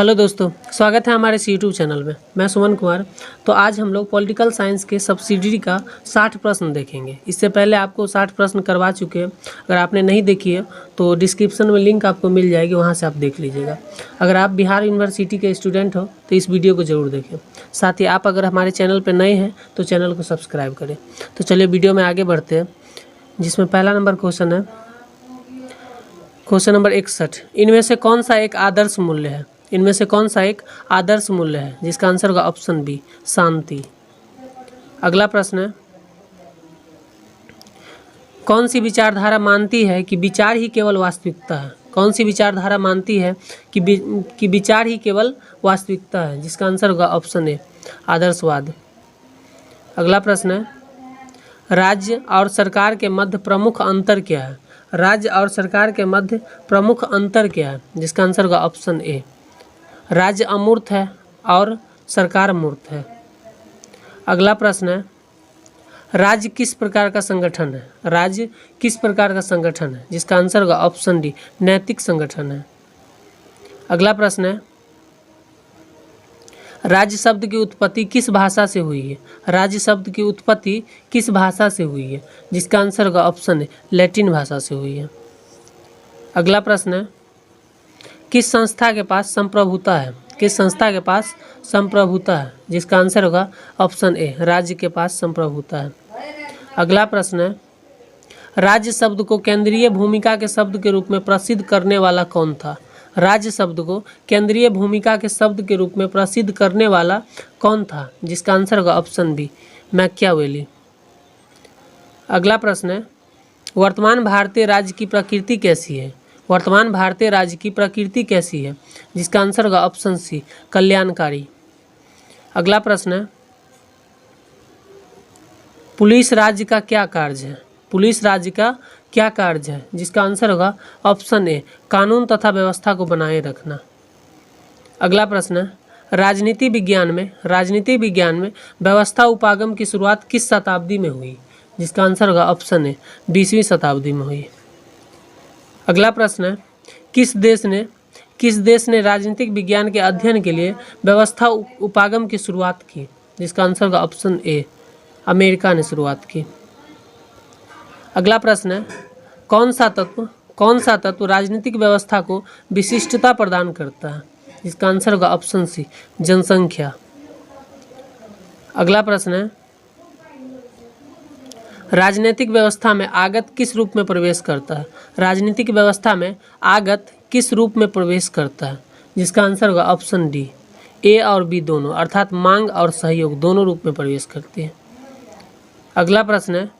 Hello दोस्तों, स्वागत है हमारे यूट्यूब चैनल में। मैं सुमन कुमार। तो आज हम लोग पॉलिटिकल साइंस के सब्सिडियरी का 60 प्रश्न देखेंगे। इससे पहले आपको 60 प्रश्न करवा चुके हैं। अगर आपने नहीं देखी है तो डिस्क्रिप्शन में लिंक आपको मिल जाएगी, वहां से आप देख लीजिएगा। अगर आप बिहार यूनिवर्सिटी के स्टूडेंट हो तो इस वीडियो को ज़रूर देखें। साथ ही आप अगर हमारे चैनल पर नए हैं तो चैनल को सब्सक्राइब करें। तो चलिए वीडियो में आगे बढ़ते हैं, जिसमें पहला नंबर क्वेश्चन है, क्वेश्चन नंबर 61। इनमें से कौन सा एक आदर्श मूल्य है? इनमें से कौन सा एक आदर्श मूल्य है? जिसका आंसर होगा ऑप्शन बी, शांति। अगला प्रश्न है, कौन सी विचारधारा मानती है कि विचार ही केवल वास्तविकता है? कौन सी विचारधारा मानती है कि विचार ही केवल वास्तविकता है? जिसका आंसर होगा ऑप्शन ए, आदर्शवाद। अगला प्रश्न है, राज्य और सरकार के मध्य प्रमुख अंतर क्या है? राज्य और सरकार के मध्य प्रमुख अंतर क्या है? जिसका आंसर होगा ऑप्शन ए, राज्य अमूर्त है और सरकार मूर्त है। अगला प्रश्न है, राज्य किस प्रकार का संगठन है? राज्य किस प्रकार का संगठन है? जिसका आंसर होगा ऑप्शन डी, नैतिक संगठन है। अगला प्रश्न है, राज्य शब्द की उत्पत्ति किस भाषा से हुई है? राज्य शब्द की उत्पत्ति किस भाषा से हुई है? जिसका आंसर होगा ऑप्शन ए, लैटिन भाषा से हुई है। अगला प्रश्न है, किस संस्था के पास संप्रभुता है? किस संस्था के पास संप्रभुता है? जिसका आंसर होगा ऑप्शन ए, राज्य के पास संप्रभुता है। अगला प्रश्न है, राज्य शब्द को केंद्रीय भूमिका के शब्द के रूप में प्रसिद्ध करने वाला कौन था? राज्य शब्द को केंद्रीय भूमिका के शब्द के रूप में प्रसिद्ध करने वाला कौन था? जिसका आंसर होगा ऑप्शन बी, मैकियावेली। अगला प्रश्न है, वर्तमान भारतीय राज्य की प्रकृति कैसी है? वर्तमान भारतीय राज्य की प्रकृति कैसी है? जिसका आंसर होगा ऑप्शन सी, कल्याणकारी। अगला प्रश्न है, पुलिस राज्य का क्या कार्य है? पुलिस राज्य का क्या कार्य है? जिसका आंसर होगा ऑप्शन ए, कानून तथा व्यवस्था को बनाए रखना। अगला प्रश्न है, राजनीति विज्ञान में व्यवस्था उपागम की शुरुआत किस शताब्दी में हुई? जिसका आंसर होगा ऑप्शन ए, 20वीं शताब्दी में हुई। अगला प्रश्न है, किस देश ने राजनीतिक विज्ञान के अध्ययन के लिए व्यवस्था उपागम की शुरुआत की? जिसका आंसर होगा ऑप्शन ए, अमेरिका ने शुरुआत की। अगला प्रश्न है, कौन सा तत्व राजनीतिक व्यवस्था को विशिष्टता प्रदान करता है? जिसका आंसर होगा ऑप्शन सी, जनसंख्या। अगला प्रश्न है, राजनीतिक व्यवस्था में आगत किस रूप में प्रवेश करता है? राजनीतिक व्यवस्था में आगत किस रूप में प्रवेश करता है? जिसका आंसर होगा ऑप्शन डी, ए और बी दोनों, अर्थात मांग और सहयोग दोनों रूप में प्रवेश करते हैं। अगला प्रश्न है,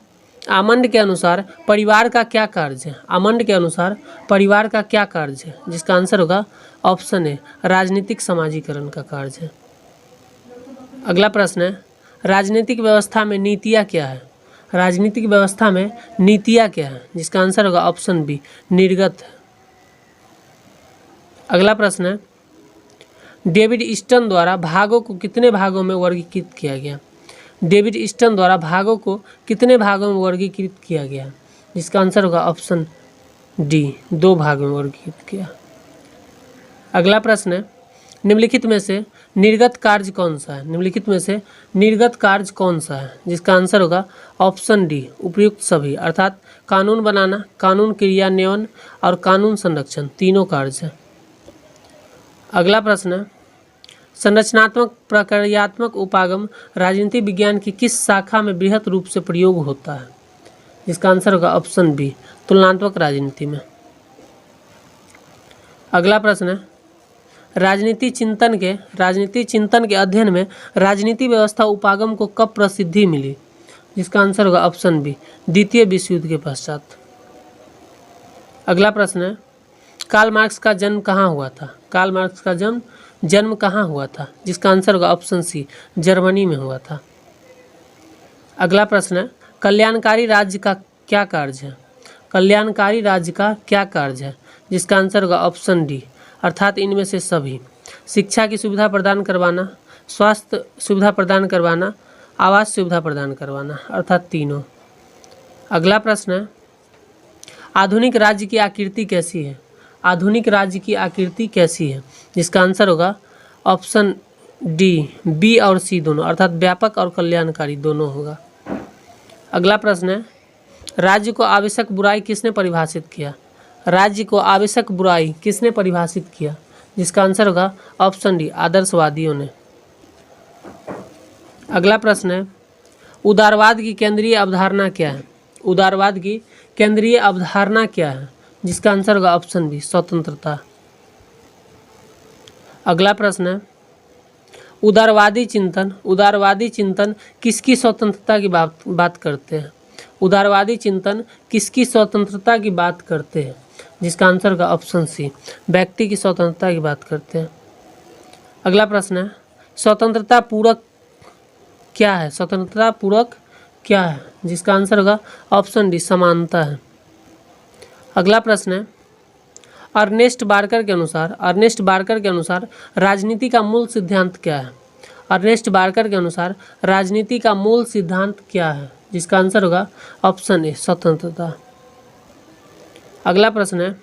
आमंड के अनुसार परिवार का क्या कार्य है? आमंड के अनुसार परिवार का क्या कार्य है? जिसका आंसर होगा ऑप्शन ए, राजनीतिक समाजीकरण का कार्य है। अगला प्रश्न है, राजनीतिक व्यवस्था में नीतियाँ क्या है? राजनीतिक व्यवस्था में नीतियाँ क्या है? जिसका आंसर होगा ऑप्शन बी, निर्गत है। अगला प्रश्न है, डेविड ईस्टन द्वारा भागों को कितने भागों में वर्गीकृत किया गया? डेविड ईस्टन द्वारा भागों को कितने भागों में वर्गीकृत किया गया? जिसका आंसर होगा ऑप्शन डी, 2 भागों में वर्गीकृत किया। अगला प्रश्न है, निम्नलिखित में से निर्गत कार्य कौन सा है? निम्नलिखित में से निर्गत कार्य कौन सा है? जिसका आंसर होगा ऑप्शन डी, उपयुक्त सभी, अर्थात कानून बनाना, कानून क्रियान्वयन और कानून संरक्षण तीनों कार्य हैं। अगला प्रश्न है, संरचनात्मक प्रक्रियात्मक उपागम राजनीति विज्ञान की किस शाखा में बृहत रूप से प्रयोग होता है? जिसका आंसर होगा ऑप्शन बी, तुलनात्मक राजनीति में। अगला प्रश्न है, राजनीति चिंतन के अध्ययन में राजनीति व्यवस्था उपागम को कब प्रसिद्धि मिली? जिसका आंसर होगा ऑप्शन बी, द्वितीय विश्व युद्ध के पश्चात। अगला प्रश्न है, कार्ल मार्क्स का जन्म कहाँ हुआ था? कार्ल मार्क्स का जन्म कहाँ हुआ था? जिसका आंसर होगा ऑप्शन सी, जर्मनी में हुआ था। अगला प्रश्न है, कल्याणकारी राज्य का क्या कार्य है? कल्याणकारी राज्य का क्या कार्य है? जिसका आंसर होगा ऑप्शन डी, अर्थात इनमें से सभी, शिक्षा की सुविधा प्रदान करवाना, स्वास्थ्य सुविधा प्रदान करवाना, आवास सुविधा प्रदान करवाना, अर्थात तीनों। अगला प्रश्न है, आधुनिक राज्य की आकृति कैसी है? आधुनिक राज्य की आकृति कैसी है, जिसका आंसर होगा ऑप्शन डी, बी और सी दोनों, अर्थात व्यापक और कल्याणकारी दोनों होगा। अगला प्रश्न है, राज्य को आवश्यक बुराई किसने परिभाषित किया? राज्य को आवश्यक बुराई किसने परिभाषित किया, जिसका आंसर होगा ऑप्शन डी, आदर्शवादियों ने। अगला प्रश्न है, उदारवाद की केंद्रीय अवधारणा क्या है? उदारवाद की केंद्रीय अवधारणा क्या है, जिसका आंसर होगा ऑप्शन बी, स्वतंत्रता। अगला प्रश्न है, उदारवादी चिंतन किसकी स्वतंत्रता की बात करते हैं? उदारवादी चिंतन किसकी स्वतंत्रता की बात करते हैं, जिसका आंसर होगा ऑप्शन सी, व्यक्ति की स्वतंत्रता की बात करते हैं। अगला प्रश्न है, स्वतंत्रता पूरक क्या है? स्वतंत्रता पूरक क्या है, जिसका आंसर होगा ऑप्शन डी, समानता है। अगला प्रश्न है, अर्नेस्ट बार्कर के अनुसार राजनीति का मूल सिद्धांत क्या है? अर्नेस्ट बार्कर के अनुसार राजनीति का मूल सिद्धांत क्या है, जिसका आंसर होगा ऑप्शन ए, स्वतंत्रता। अगला प्रश्न है,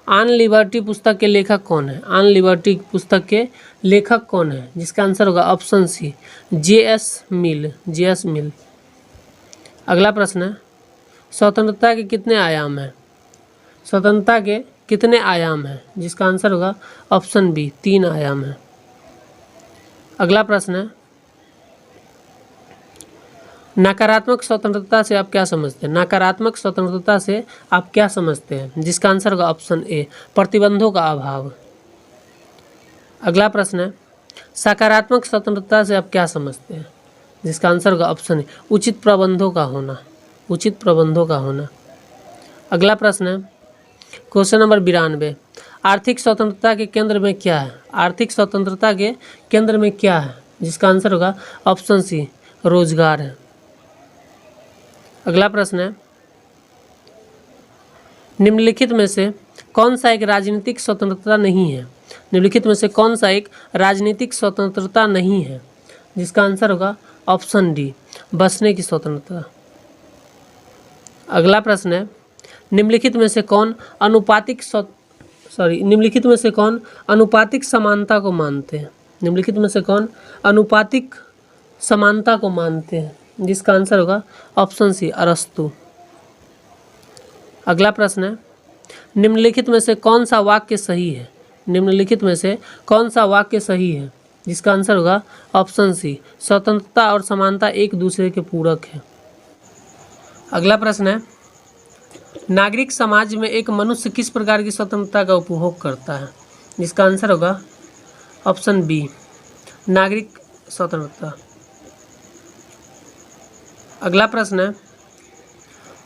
ऑन लिबर्टी पुस्तक के लेखक कौन है? ऑन लिबर्टी पुस्तक के लेखक कौन है, जिसका आंसर होगा ऑप्शन सी, जे.एस. मिल। अगला प्रश्न है, स्वतंत्रता के कितने आयाम हैं? स्वतंत्रता के कितने आयाम हैं, जिसका आंसर होगा ऑप्शन बी, 3 आयाम है। अगला प्रश्न है, नकारात्मक स्वतंत्रता से आप क्या समझते हैं? नकारात्मक स्वतंत्रता से आप क्या समझते हैं, जिसका आंसर होगा ऑप्शन ए, प्रतिबंधों का अभाव। अगला प्रश्न है, सकारात्मक स्वतंत्रता से आप क्या समझते हैं, जिसका आंसर होगा ऑप्शन ए, उचित प्रबंधों का होना। अगला प्रश्न है, क्वेश्चन नंबर 92, आर्थिक स्वतंत्रता के केंद्र में क्या है? आर्थिक स्वतंत्रता के केंद्र में क्या है, जिसका आंसर होगा ऑप्शन सी, रोजगार है। अगला प्रश्न है, निम्नलिखित में से कौन सा एक राजनीतिक स्वतंत्रता नहीं है? निम्नलिखित में से कौन सा एक राजनीतिक स्वतंत्रता नहीं है, जिसका आंसर होगा ऑप्शन डी, बसने की स्वतंत्रता। अगला प्रश्न है, निम्नलिखित में से कौन अनुपातिक समानता को मानते हैं? निम्नलिखित में से कौन अनुपातिक समानता को मानते हैं, जिसका आंसर होगा ऑप्शन सी, अरस्तु। अगला प्रश्न है, निम्नलिखित में से कौन सा वाक्य सही है? निम्नलिखित में से कौन सा वाक्य सही है, जिसका आंसर होगा ऑप्शन सी, स्वतंत्रता और समानता एक दूसरे के पूरक है। अगला प्रश्न है, नागरिक समाज में एक मनुष्य किस प्रकार की स्वतंत्रता का उपभोग करता है, जिसका आंसर होगा ऑप्शन बी, नागरिक स्वतंत्रता। अगला प्रश्न है,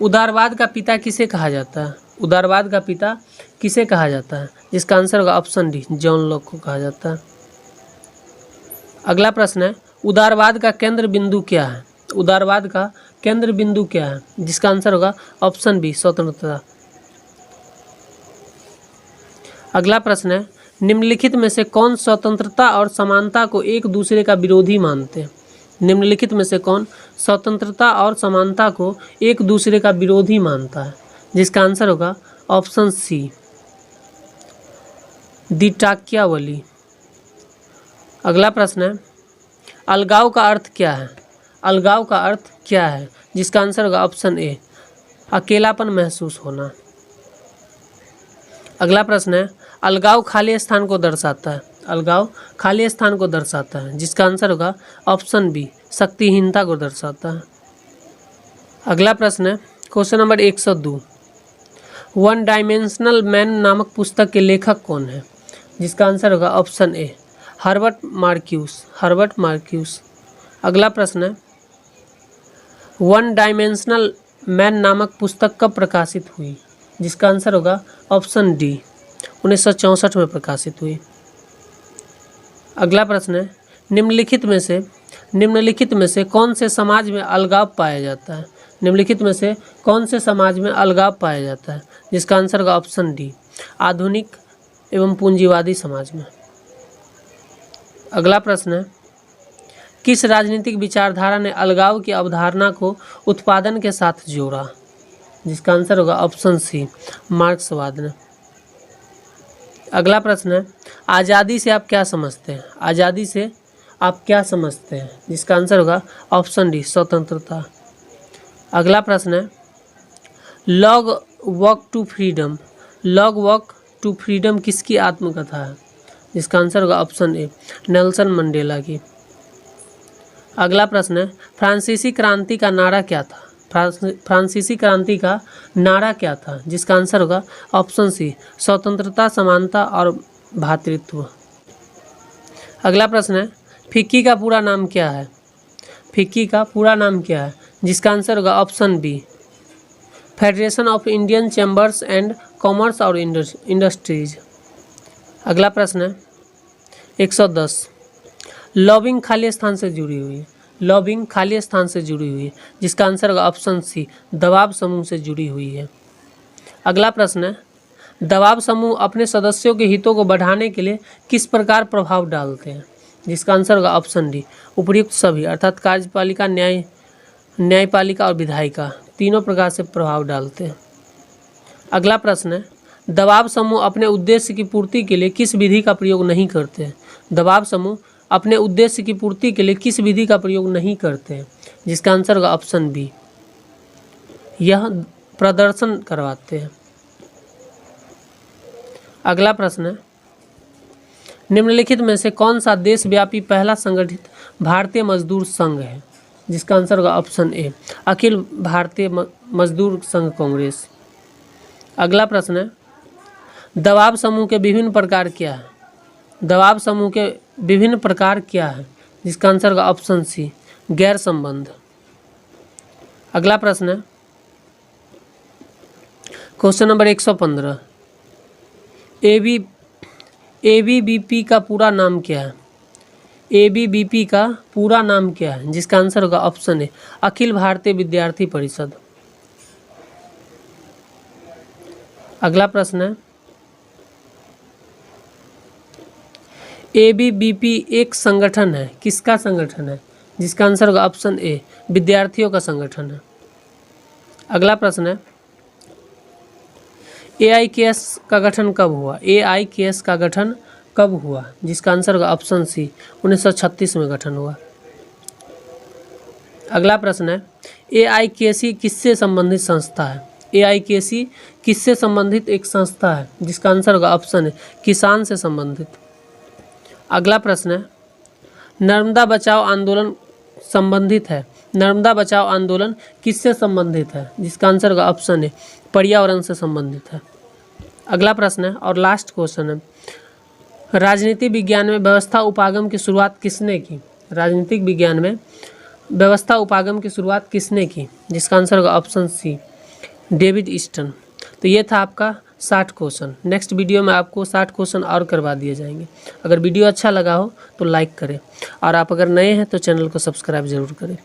उदारवाद का पिता किसे कहा जाता है? उदारवाद का पिता किसे कहा जाता है, जिसका आंसर होगा ऑप्शन डी, जॉन लॉक को कहा जाता है। अगला प्रश्न है, उदारवाद का केंद्र बिंदु क्या है? उदारवाद का केंद्र बिंदु क्या है, जिसका आंसर होगा ऑप्शन बी, स्वतंत्रता। अगला प्रश्न है, निम्नलिखित में से कौन स्वतंत्रता और समानता को एक दूसरे का विरोधी मानते हैं? निम्नलिखित में से कौन स्वतंत्रता और समानता को एक दूसरे का विरोधी मानता है, जिसका आंसर होगा ऑप्शन सी, द्विटाक्यावली। अगला प्रश्न है, अलगाव का अर्थ क्या है? अलगाव का अर्थ क्या है, जिसका आंसर होगा ऑप्शन ए, अकेलापन महसूस होना। अगला प्रश्न है, अलगाव खाली स्थान को दर्शाता है। अलगाव खाली स्थान को दर्शाता है, जिसका आंसर होगा ऑप्शन बी, शक्तिहीनता को दर्शाता है। अगला प्रश्न है, क्वेश्चन नंबर 102, 1 डायमेंशनल मैन नामक पुस्तक के लेखक कौन है, जिसका आंसर होगा ऑप्शन ए, हर्बर्ट मार्क्यूस। अगला प्रश्न है, 1 डायमेंशनल मैन नामक पुस्तक कब प्रकाशित हुई, जिसका आंसर होगा ऑप्शन डी, 1964 में प्रकाशित हुई। अगला प्रश्न है, निम्नलिखित में से कौन से समाज में अलगाव पाया जाता है? निम्नलिखित में से कौन से समाज में अलगाव पाया जाता है, जिसका आंसर होगा ऑप्शन डी, आधुनिक एवं पूंजीवादी समाज में। अगला प्रश्न है, किस राजनीतिक विचारधारा ने अलगाव की अवधारणा को उत्पादन के साथ जोड़ा, जिसका आंसर होगा ऑप्शन सी, मार्क्सवाद ने। अगला प्रश्न है, आज़ादी से आप क्या समझते हैं? आज़ादी से आप क्या समझते हैं? जिसका आंसर होगा ऑप्शन डी, स्वतंत्रता। अगला प्रश्न है, long walk to freedom, long walk to freedom किसकी आत्मकथा है? जिसका आंसर होगा ऑप्शन ए, नेल्सन मंडेला की। अगला प्रश्न है, फ्रांसीसी क्रांति का नारा क्या था? फ्रांसीसी क्रांति का नारा क्या था? जिसका आंसर होगा ऑप्शन सी, स्वतंत्रता, समानता और भ्रातृत्व। अगला प्रश्न है, फिक्की का पूरा नाम क्या है? फिक्की का पूरा नाम क्या है? जिसका आंसर होगा option B, federation of Indian chambers and commerce और इंडस्ट्रीज। अगला प्रश्न है 110, लॉबिंग खाली स्थान से जुड़ी हुई है, लॉबिंग खाली स्थान से जुड़ी हुई है, जिसका आंसर होगा ऑप्शन सी, दबाव समूह से जुड़ी हुई है। अगला प्रश्न है, दबाव समूह अपने सदस्यों के हितों को बढ़ाने के लिए किस प्रकार प्रभाव डालते हैं? जिसका आंसर होगा ऑप्शन डी, उपर्युक्त सभी, अर्थात कार्यपालिका, न्यायपालिका और विधायिका, तीनों प्रकार से प्रभाव डालते हैं। अगला प्रश्न है, दबाव समूह अपने उद्देश्य की पूर्ति के लिए किस विधि का प्रयोग नहीं करते हैं? दबाव समूह अपने उद्देश्य की पूर्ति के लिए किस विधि का प्रयोग नहीं करते हैं? जिसका आंसर होगा ऑप्शन बी, यह प्रदर्शन करवाते हैं। अगला प्रश्न है, निम्नलिखित में से कौन सा देशव्यापी पहला संगठित भारतीय मजदूर संघ है? जिसका आंसर होगा ऑप्शन ए, अखिल भारतीय मजदूर संघ कांग्रेस। अगला प्रश्न है, दबाव समूह के विभिन्न प्रकार क्या है? दबाव समूह के विभिन्न प्रकार क्या है? जिसका आंसर होगा ऑप्शन सी, गैर संबंध। अगला प्रश्न है, क्वेश्चन नंबर 115, एबीवीपी का पूरा नाम क्या है? एबीवीपी का पूरा नाम क्या है? जिसका आंसर होगा ऑप्शन ए, अखिल भारतीय विद्यार्थी परिषद। अगला प्रश्न है, एबीवीपी एक संगठन है, किसका संगठन है? जिसका आंसर होगा ऑप्शन ए, विद्यार्थियों का संगठन है। अगला प्रश्न है, एआईकेएस का गठन कब हुआ? एआईकेएस का गठन कब हुआ? जिसका आंसर होगा ऑप्शन सी, 1936 में गठन हुआ। अगला प्रश्न है, एआईकेसी किससे संबंधित संस्था है? एआईकेसी किससे संबंधित एक संस्था है? जिसका आंसर होगा ऑप्शन है, किसान से संबंधित। अगला प्रश्न है, नर्मदा बचाओ आंदोलन संबंधित है, नर्मदा बचाओ आंदोलन किससे संबंधित है? जिसका आंसर होगा ऑप्शन है, पर्यावरण से संबंधित है। अगला प्रश्न है और लास्ट क्वेश्चन है, राजनीति विज्ञान में व्यवस्था उपागम की शुरुआत किसने की? राजनीतिक विज्ञान में व्यवस्था उपागम की शुरुआत किसने की? जिसका आंसर होगा ऑप्शन सी, डेविड ईस्टन। तो ये था आपका 60 क्वेश्चन। नेक्स्ट वीडियो में आपको 60 क्वेश्चन और करवा दिए जाएंगे। अगर वीडियो अच्छा लगा हो तो लाइक करें और आप अगर नए हैं तो चैनल को सब्सक्राइब जरूर करें।